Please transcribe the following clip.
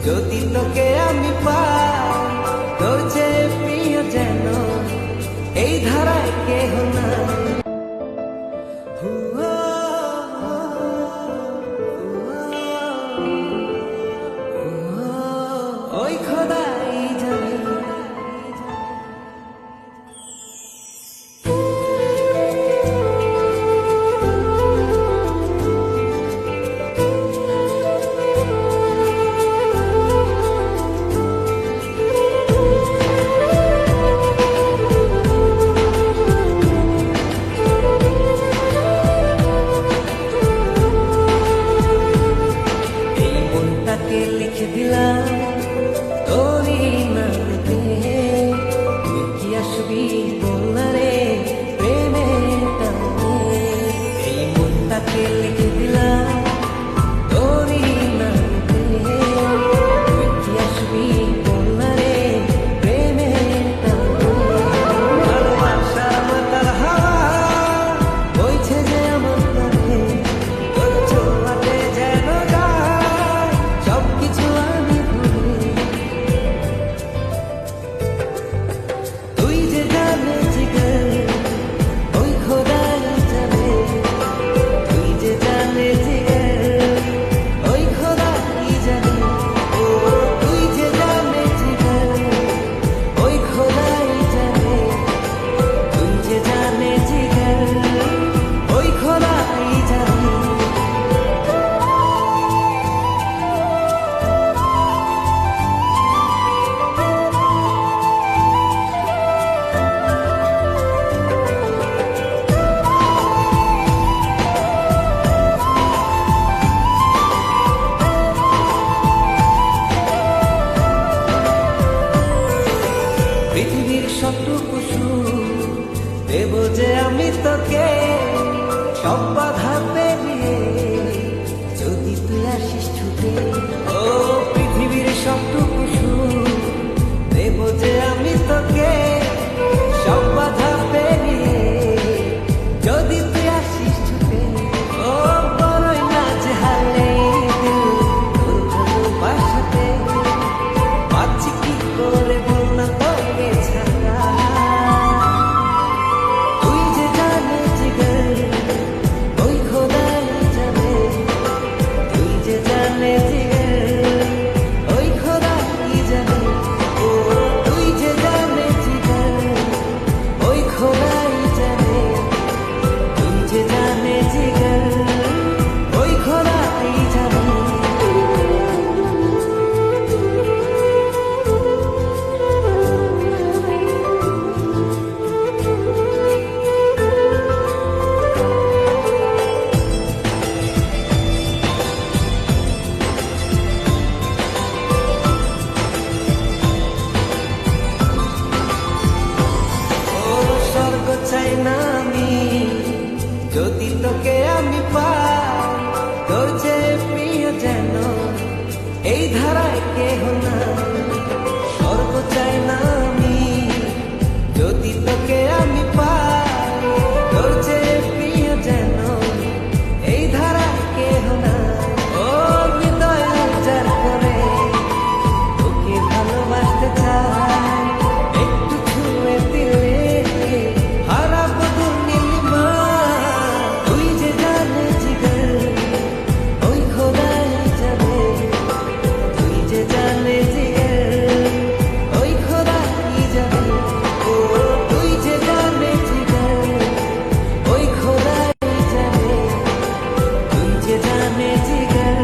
যদি তোকে আমি পাই, তোর চেয়ে প্রিয় যেন এই ধারায় কেহ না। ওই খোদাই জানে। লিখে দিলাম তোরই নামে, তুই কি আসবি বলনা রে প্রেমের টানে। এই মনটাকে লিখে দিলাম তোরই নামে, তুই কি আসবি বলনা রে প্রেমের টানে। ভালোবাসার মাতার হাওয়া বইছে যে আমার প্রাণে, তোর ছোঁয়াতে যেন সবকিছু আমি ভুলি। তুই যে জানে জিগর, ওই খোদাই জানে। তুই যে জানে জিগর, ওই খোদাই জানে। ও তুই যে জানে জিগর, ওই খোদাই জানে। তুই যে জানে জিগর, ওই খোদাই জানে। পৃথিবীর সবটুকু সুখ দেব যে আমি তোকে, সব বাধা পেরিয়ে যদি তুই আসিস ছুটে। ও পৃথিবীর সবটুকু সুখ দেব যে আমি তোকে, সব বাধা পেরিয়ে যদি তুই আসিস ছুটে। ও বড়ই নাজেহালে দিল তোর ভালোবাসাতে, পাচ্ছি কি করে বল না তোকে ছাড়া। তুই যে জানে জিগর, ওই খোদাই জানে। তুই যে জানে জিগর, ওই খোদাই জানে। ও তুই যে জানে জিগর, ওই খোদাই জানে। তুই যে জানে জিগর, ওই খোদাই জানে। স্বর্গ চাই না আমি, যদি তোকে আমি পাই, তোর চেয়ে প্রিয় যেন এই ধারায় কেহ না। স্বর্গ চাই না আমি, যদি তোকে আমি পাই, তোর চেয়ে প্রিয় যেন এই ধারায় কেহ না। ও হৃদয় উজাড় করে তোকে ভালোবাসতে চাই, একটু ছুঁয়ে দিলে হারাবো তোর নীলিমা। তুই যে জানে জিগর, ওই খোদাই জানে। তুই যে জানে জিগর, ওই খোদাই জানে। ও তুই যে জানে জিগর, ওই খোদাই জানে। তুই যে জানে জিগর,